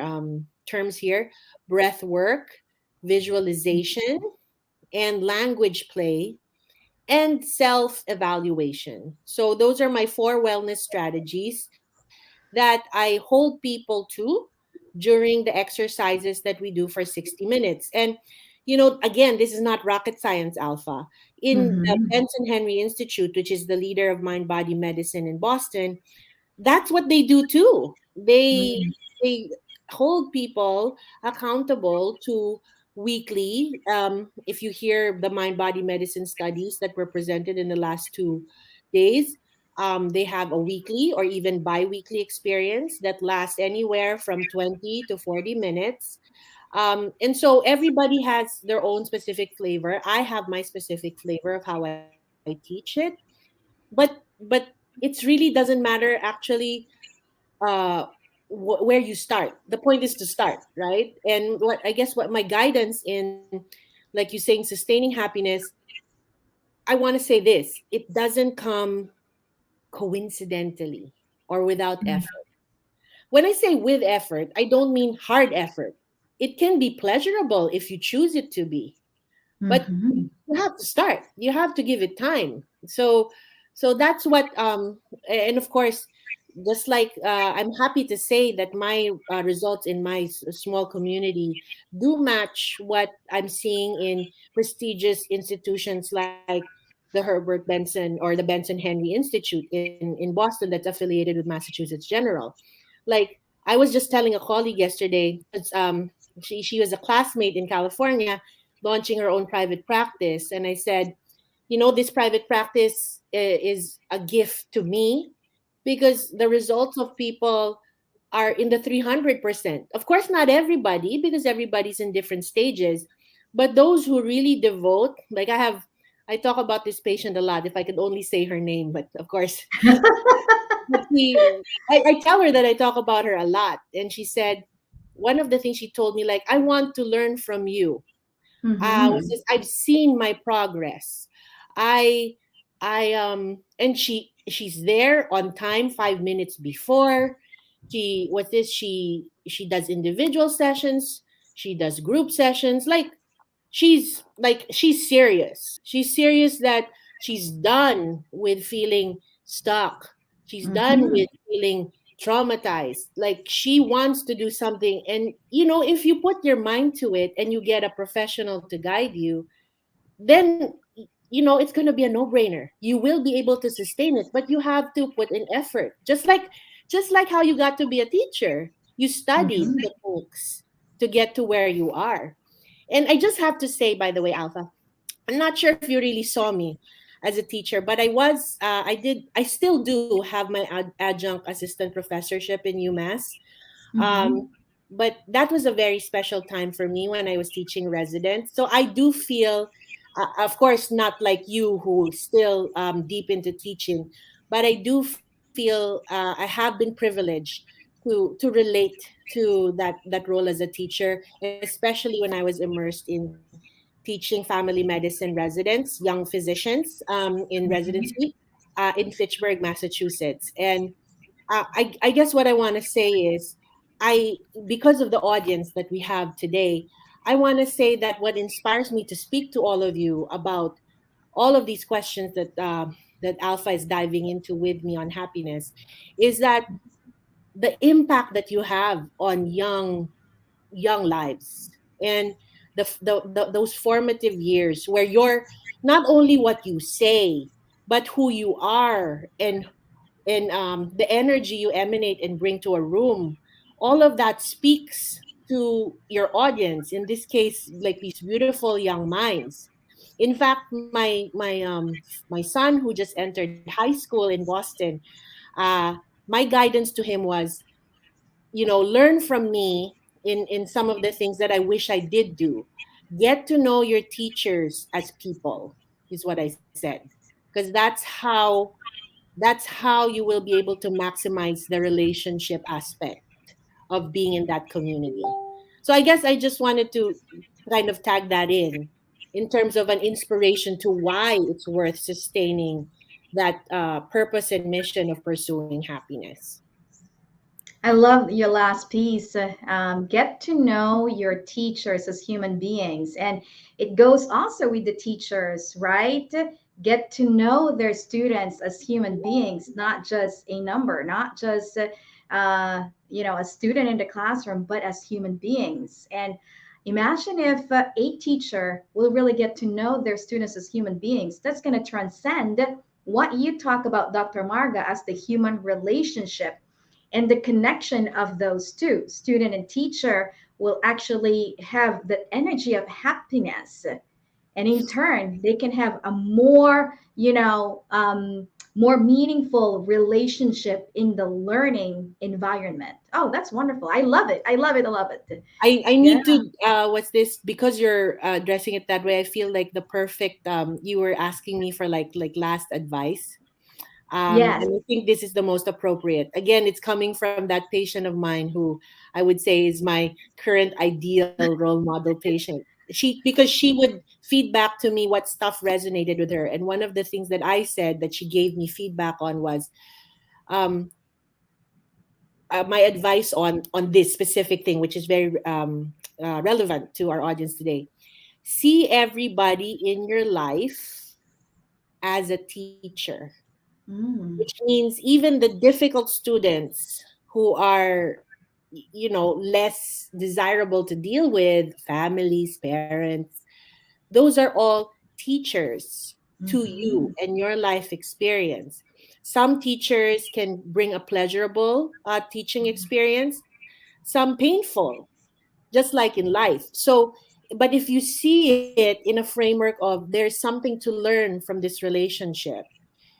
terms here: breath work, visualization, and language play, and self evaluation. So, those are my four wellness strategies that I hold people to during the exercises that we do for 60 minutes. And, again, this is not rocket science, Alpha. In the Mhm. Benson Henry Institute, which is the leader of mind body medicine in Boston, that's what they do too. They hold people accountable to weekly. If you hear the mind body medicine studies that were presented in the last 2 days, They have a weekly or even bi-weekly experience that lasts anywhere from 20 to 40 minutes. And so everybody has their own specific flavor. I have my specific flavor of how I teach it. But it really doesn't matter actually uh, where you start. The point is to start, right? And what I guess what my guidance in, like you saying, sustaining happiness, I want to say this: it doesn't come coincidentally or without effort. When I say with effort, I don't mean hard effort. It can be pleasurable if you choose it to be, but Mm-hmm. you have to start. You have to give it time. So that's what and of course, just like I'm happy to say that my results in my small community do match what I'm seeing in prestigious institutions like the Herbert Benson or the Benson Henry Institute in Boston that's affiliated with Massachusetts General. Like, I was just telling a colleague yesterday, because she was a classmate in California launching her own private practice, and I said, this private practice is a gift to me because the results of people are in the 300%. Of course, not everybody, because everybody's in different stages, but those who really devote, like I talk about this patient a lot, if I could only say her name, but of course, but I tell her that I talk about her a lot. And she said, one of the things she told me, like, I want to learn from you. Was Mm-hmm. this, I've seen my progress. I and she's there on time 5 minutes before. She does individual sessions, she does group sessions. She's serious. She's serious that she's done with feeling stuck. She's done Mm-hmm. with feeling traumatized. Like, she wants to do something, and if you put your mind to it and you get a professional to guide you, then it's going to be a no-brainer. You will be able to sustain it, but you have to put in effort. Just like how you got to be a teacher. You studied Mm-hmm. the books to get to where you are. And I just have to say, by the way, Alpha, I'm not sure if you really saw me as a teacher, but I still do have my adjunct assistant professorship in UMass. Mm-hmm. Um, but that was a very special time for me when I was teaching residents. So I do feel, of course, not like you who still deep into teaching, but I do feel I have been privileged to relate to that role as a teacher, especially when I was immersed in teaching family medicine residents, young physicians in residency in Fitchburg, Massachusetts. And I guess what I want to say is, I because of the audience that we have today, I want to say that what inspires me to speak to all of you about all of these questions that Alpha is diving into with me on happiness is that the impact that you have on young lives, and those formative years where you're not only what you say, but who you are, and the energy you emanate and bring to a room, all of that speaks to your audience, in this case, like these beautiful young minds. In fact, my son, who just entered high school in Boston, uh my guidance to him was, learn from me in some of the things that I wish I did do. Get to know your teachers as people, is what I said, because that's how you will be able to maximize the relationship aspect of being in that community. So I guess I just wanted to kind of tag that in terms of an inspiration to why it's worth sustaining that purpose and mission of pursuing happiness. I love your last piece. Get to know your teachers as human beings. And it goes also with the teachers, right? Get to know their students as human beings, not just a number, not just, a student in the classroom, but as human beings. And imagine if a teacher will really get to know their students as human beings. That's going to transcend what you talk about, Dr. Marga, as the human relationship, and the connection of those two, student and teacher, will actually have the energy of happiness, and in turn they can have a more more meaningful relationship in the learning environment. Oh, that's wonderful. I love it. I love it. I love it. I Yeah. need to what's this, because you're addressing it that way. I feel like the perfect you were asking me for like last advice. Yes. And I think this is the most appropriate. Again, it's coming from that patient of mine who I would say is my current ideal role model patient. Because she would feedback to me what stuff resonated with her, and one of the things that I said that she gave me feedback on was um, my advice on this specific thing, which is very relevant to our audience today. See everybody in your life as a teacher, which Mm. means even the difficult students who are less desirable to deal with, families, parents, those are all teachers to you Hmm. and your life experience. Some teachers can bring a pleasurable teaching experience, some painful, just like in life. So, but if you see it in a framework of there's something to learn from this relationship,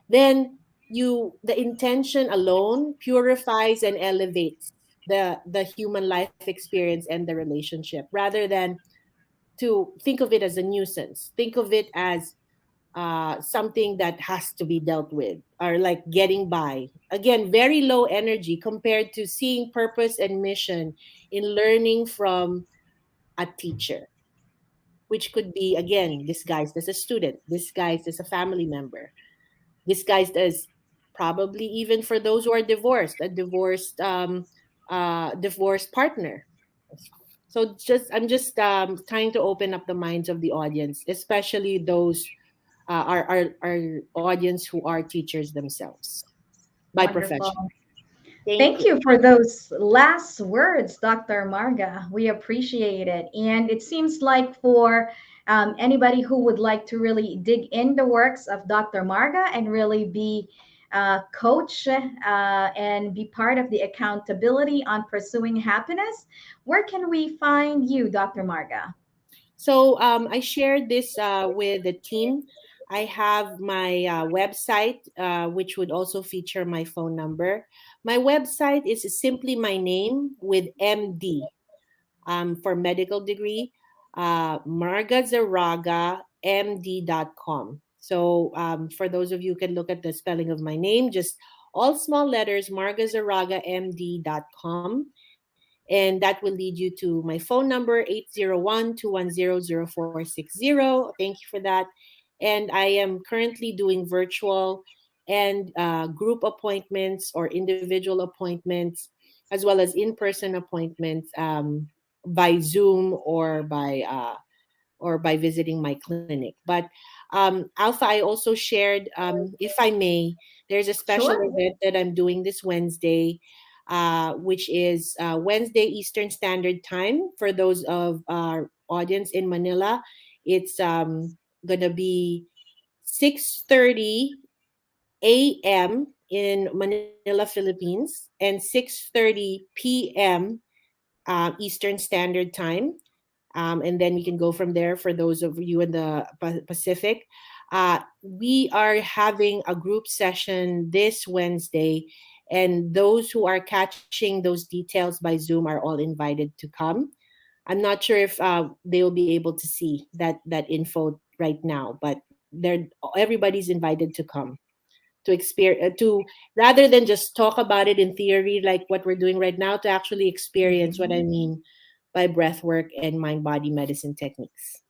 then the intention alone purifies and elevates the human life experience and the relationship, rather than to think of it as a nuisance. Think of it as something that has to be dealt with, or like getting by. Again, very low energy compared to seeing purpose and mission in learning from a teacher, which could be, again, disguised as a student, disguised as a family member, disguised as, probably even for those who are divorced, a divorced partner. So just I'm just trying to open up the minds of the audience, especially those our audience who are teachers themselves by profession. Wonderful. Thank Thank you. you for those last words, Dr. Marga. We appreciate it. And it seems like for anybody who would like to really dig in the works of Dr. Marga and really be a coach and be part of the accountability on pursuing happiness, where can we find you, Dr. Marga? So I shared this with the team. I have my website, which would also feature my phone number. My website is simply my name with MD, for medical degree, Marga Zarraga, MD.com. So for those of you who can look at the spelling of my name, just all small letters, Marga Zarraga, MD.com. And that will lead you to my phone number, 801-210-0460. Thank you for that. And I am currently doing virtual and group appointments or individual appointments, as well as in-person appointments, by Zoom or by visiting my clinic. But Alpha, I also shared, if I may, there's a special Sure. event that I'm doing this Wednesday, which is Wednesday Eastern Standard Time for those of our audience in Manila. It's gonna be 6:30 a.m. in Manila, Philippines, and 6:30 p.m. Eastern Standard Time. And then we can go from there for those of you in the Pacific. We are having a group session this Wednesday, and those who are catching those details by Zoom are all invited to come. I'm not sure if they will be able to see that info right now, but everybody's invited to come to experience, to rather than just talk about it in theory like what we're doing right now, to actually experience what I Mhm. mean by breath work and mind body medicine techniques.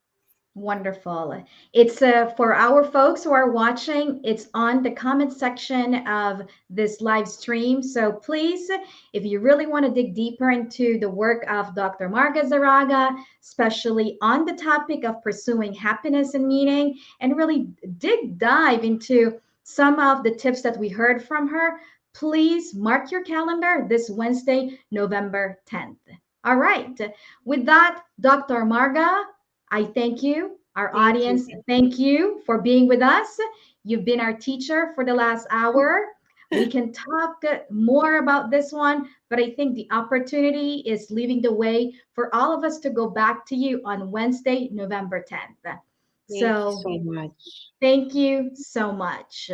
Wonderful. It's for our folks who are watching, it's on the comment section of this live stream. So please, if you really want to dig deeper into the work of Dr. Marga Zaraga, especially on the topic of pursuing happiness and meaning, and really dive into some of the tips that we heard from her, please mark your calendar this Wednesday, November 10th. All right. With that, Dr. Marga, I thank you. Our Thank you. audience, thank you for being with us. You've been our teacher for the last hour. We can talk more about this one, but I think the opportunity is leaving the way for all of us to go back to you on Wednesday, November 10th. Thank you So so much. thank you so much.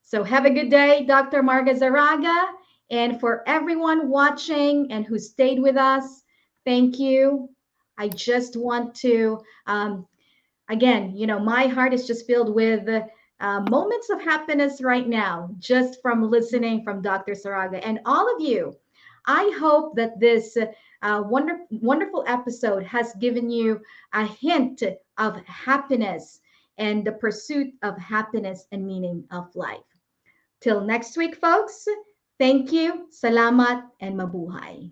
So have a good day, Dr. Marga Zarraga. And for everyone watching and who stayed with us, thank you. I just want to, again, my heart is just filled with moments of happiness right now, just from listening from Dr. Saraga and all of you. I hope that this wonderful episode has given you a hint of happiness and the pursuit of happiness and meaning of life. Till next week, folks, thank you, salamat, and mabuhay.